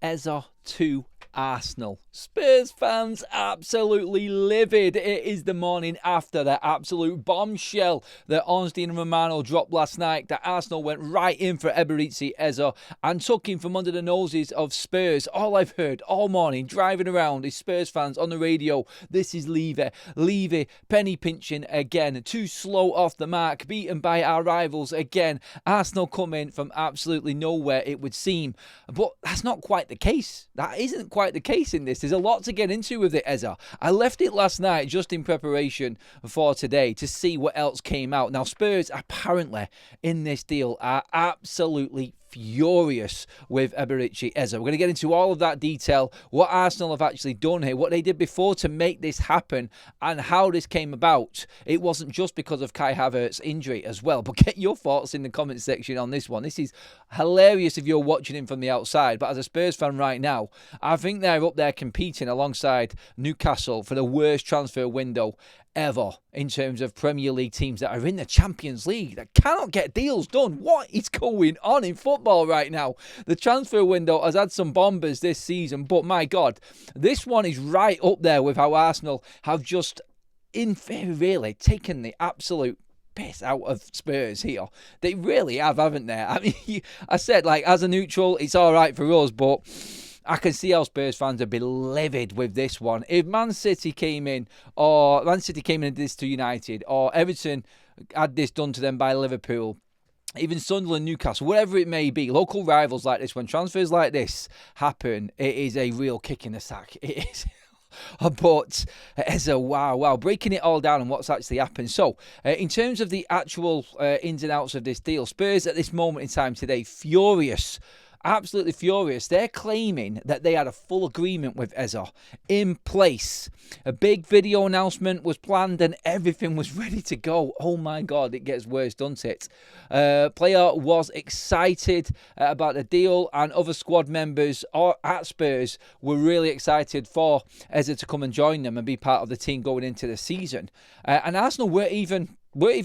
EZE to Arsenal. Spurs fans absolutely livid. It is the morning after that absolute bombshell that Ornstein and Romano dropped last night, that Arsenal went right in for Eberechi Eze and took him from under the noses of Spurs. All I've heard all morning driving around is Spurs fans on the radio. This is Levy, penny pinching again, too slow off the mark, beaten by our rivals again. Arsenal come in from absolutely nowhere, it would seem. But that's not quite the case. That isn't quite the case in this. There's a lot to get into with it, Eze. I left it last night just in preparation for today to see what else came out. Now, Spurs apparently in this deal are absolutely furious with Eberechi Eze. We're going to get into all of that detail, what Arsenal have actually done here, what they did before to make this happen, and how this came about. It wasn't just because of Kai Havertz's injury as well, but get your thoughts in the comment section on this one. This is hilarious if you're watching him from the outside, but as a Spurs fan right now, I think they're up there competing alongside Newcastle for the worst transfer window ever in terms of Premier League teams that are in the Champions League that cannot get deals done. What is going on in football right now? The transfer window has had some bombers this season, but my God, this one is right up there with how Arsenal have just, in theory, really taken the absolute piss out of Spurs here. They really have, haven't they? I mean, I said, like, as a neutral, it's all right for us, but I can see how Spurs fans would be livid with this one. If Man City came in and did this to United, or Everton had this done to them by Liverpool, even Sunderland, Newcastle, whatever it may be, local rivals like this, when transfers like this happen, it is a real kick in the sack. It is. But as a wow, breaking it all down and what's actually happened. So, in terms of the actual ins and outs of this deal, Spurs at this moment in time today, furious. Absolutely furious. They're claiming that they had a full agreement with Eze in place. A big video announcement was planned and everything was ready to go. Oh my God, it gets worse, doesn't it? Player was excited about the deal, and other squad members at Spurs were really excited for Eze to come and join them and be part of the team going into the season. And Arsenal weren't even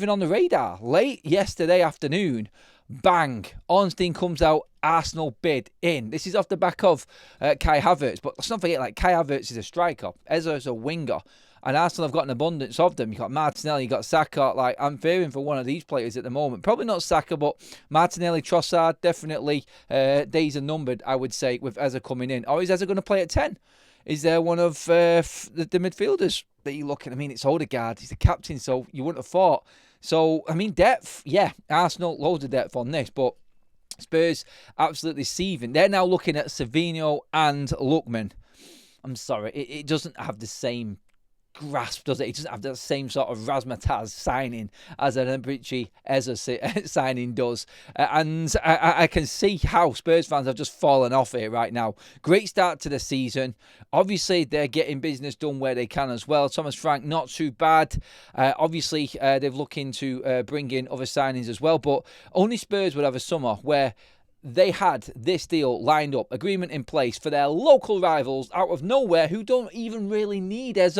on the radar. Late yesterday afternoon, bang, Ornstein comes out, Arsenal bid in. This is off the back of Kai Havertz, but let's not forget, like, Kai Havertz is a striker, Eze is a winger, and Arsenal have got an abundance of them. You've got Martinelli, you've got Saka. Like, I'm fearing for one of these players at the moment. Probably not Saka, but Martinelli, Trossard, definitely days are numbered, I would say, with Eze coming in. Or is Eze going to play at 10? Is there one of the midfielders that you're looking? I mean, it's Odegaard, he's the captain, so you wouldn't have thought. So, I mean, depth, yeah, Arsenal, loads of depth on this, but Spurs absolutely seething. They're now looking at Savinho and Lookman. I'm sorry, it doesn't have the same grasp, does it? It doesn't have the same sort of razzmatazz signing as an Eberechi Eze signing does. And I can see how Spurs fans have just fallen off here right now. Great start to the season. Obviously, they're getting business done where they can as well. Thomas Frank, not too bad. Obviously, they're looking to bring in other signings as well. But only Spurs would have a summer where they had this deal lined up, agreement in place for their local rivals out of nowhere who don't even really need Eze.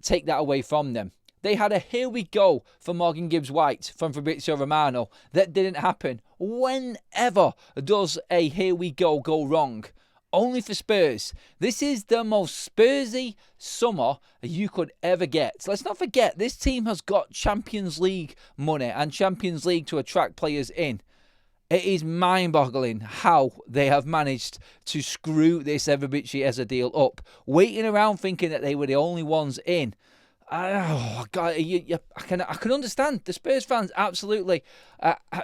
Take that away from them. They had a here we go for Morgan Gibbs-White from Fabrizio Romano. That didn't happen. Whenever does a here we go wrong? Only for Spurs. This is the most Spursy summer you could ever get. So let's not forget, this team has got Champions League money and Champions League to attract players in. It is mind-boggling how they have managed to screw this Eberechi Eze deal up. Waiting around thinking that they were the only ones in. Oh, God, I can understand. The Spurs fans absolutely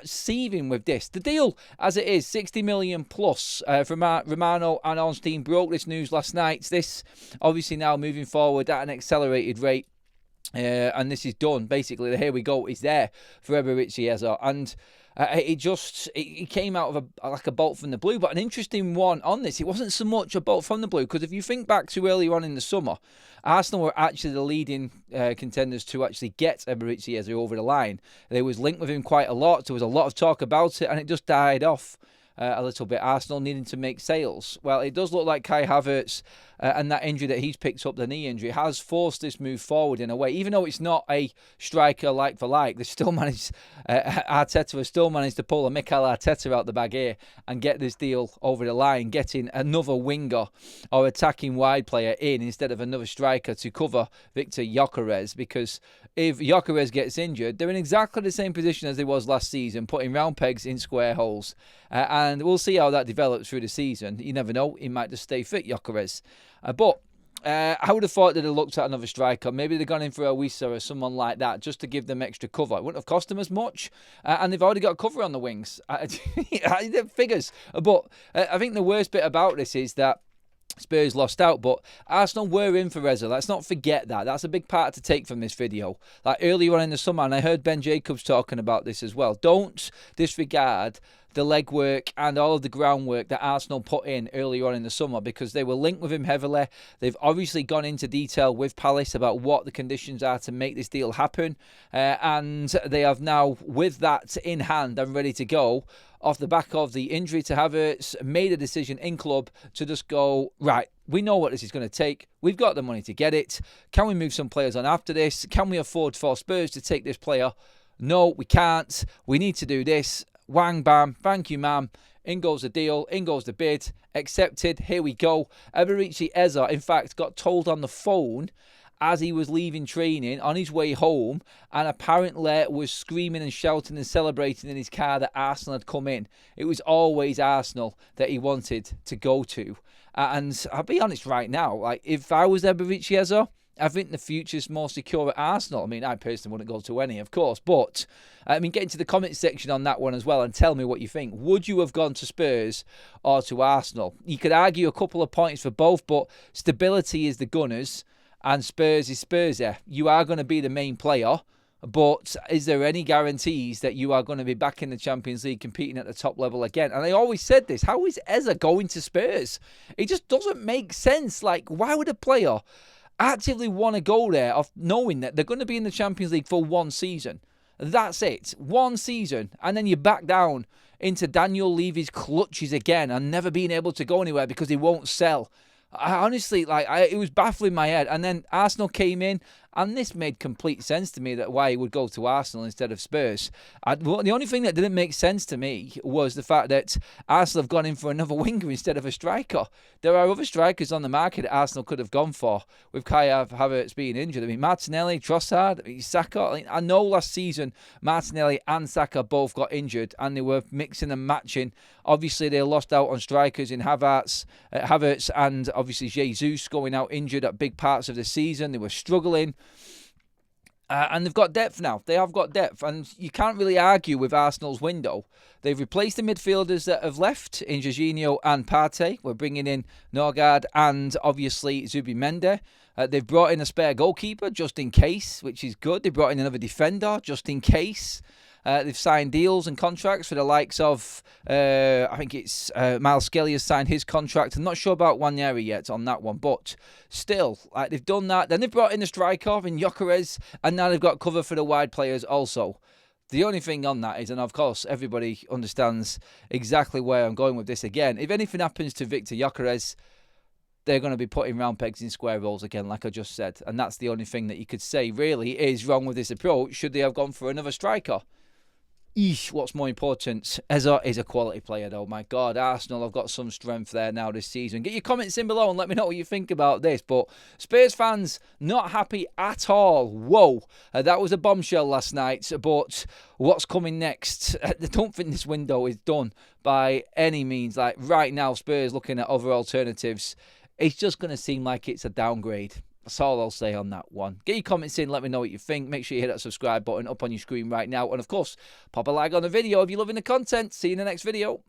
seething with this. The deal, as it is, 60 million plus from Romano and Ornstein broke this news last night. This, obviously, now moving forward at an accelerated rate. And this is done. Basically, the here we go is there for Eberechi Eze. And it came out of like a bolt from the blue, but an interesting one on this. It wasn't so much a bolt from the blue, because if you think back to earlier on in the summer, Arsenal were actually the leading contenders to actually get Eberechi Eze over the line. They was linked with him quite a lot. There was a lot of talk about it, and it just died off. a little bit. Arsenal needing to make sales. Well, it does look like Kai Havertz and that injury that he's picked up, the knee injury, has forced this move forward in a way. Even though it's not a striker like for like, they still managed, Arteta has still managed to pull a Mikel Arteta out the bag here and get this deal over the line, getting another winger or attacking wide player in instead of another striker to cover Victor Gyökeres, because if Gyökeres gets injured, they're in exactly the same position as they was last season, putting round pegs in square holes. And we'll see how that develops through the season. You never know, he might just stay fit, Gyökeres. But I would have thought they'd have looked at another striker. Maybe they've gone in for a Wissa or someone like that just to give them extra cover. It wouldn't have cost them as much. And they've already got cover on the wings. Figures. But I think the worst bit about this is that Spurs lost out, but Arsenal were in for EZE. Let's not forget that. That's a big part to take from this video. Like earlier on in the summer, and I heard Ben Jacobs talking about this as well. Don't disregard the legwork and all of the groundwork that Arsenal put in earlier on in the summer, because they were linked with him heavily. They've obviously gone into detail with Palace about what the conditions are to make this deal happen, and they have now, with that in hand and ready to go, off the back of the injury to Havertz, made a decision in club to just go, right, we know what this is going to take. We've got the money to get it. Can we move some players on after this? Can we afford for Spurs to take this player? No, we can't. We need to do this. Wang, bam, thank you, ma'am. In goes the deal, in goes the bid. Accepted, here we go. Eberechi Eze, in fact, got told on the phone as he was leaving training on his way home, and apparently was screaming and shouting and celebrating in his car that Arsenal had come in. It was always Arsenal that he wanted to go to. And I'll be honest right now, like if I was Eberechi Eze, I think the future's more secure at Arsenal. I mean, I personally wouldn't go to any, of course, but I mean, get into the comment section on that one as well and tell me what you think. Would you have gone to Spurs or to Arsenal? You could argue a couple of points for both, but stability is the Gunners and Spurs is Spurs. You are going to be the main player, but is there any guarantees that you are going to be back in the Champions League competing at the top level again? And I always said this, how is EZE going to Spurs? It just doesn't make sense. Like, why would a player actively want to go there of knowing that they're going to be in the Champions League for one season? That's it. One season. And then you back down into Daniel Levy's clutches again and never being able to go anywhere because he won't sell. I honestly, it was baffling my head. And then Arsenal came in, and this made complete sense to me that why he would go to Arsenal instead of Spurs. The only thing that didn't make sense to me was the fact that Arsenal have gone in for another winger instead of a striker. There are other strikers on the market that Arsenal could have gone for with Kai Havertz being injured. I mean, Martinelli, Trossard, Saka. I know last season Martinelli and Saka both got injured and they were mixing and matching. Obviously, they lost out on strikers in Havertz and obviously Jesus going out injured at big parts of the season. They were struggling. And they've got depth now. They have got depth. And you can't really argue with Arsenal's window. They've replaced the midfielders that have left in Jorginho and Partey. We're bringing in Norgard and obviously Zubimendi. They've brought in a spare goalkeeper just in case, which is good. They brought in another defender just in case. They've signed deals and contracts for the likes of, I think it's Miles Skelly has signed his contract. I'm not sure about Wanyeri yet on that one, but still, they've done that. Then they've brought in a striker in Gyökeres, and now they've got cover for the wide players also. The only thing on that is, and of course everybody understands exactly where I'm going with this again, if anything happens to Victor Gyökeres, they're going to be putting round pegs in square holes again, like I just said. And that's the only thing that you could say really is wrong with this approach. Should they have gone for another striker? What's more important? EZE is a quality player though. My God, Arsenal have got some strength there now this season. Get your comments in below and let me know what you think about this. But Spurs fans, not happy at all. Whoa, that was a bombshell last night. But what's coming next? I don't think this window is done by any means. Like right now, Spurs looking at other alternatives. It's just going to seem like it's a downgrade. That's all I'll say on that one. Get your comments in, let me know what you think. Make sure you hit that subscribe button up on your screen right now. And of course, pop a like on the video if you're loving the content. See you in the next video.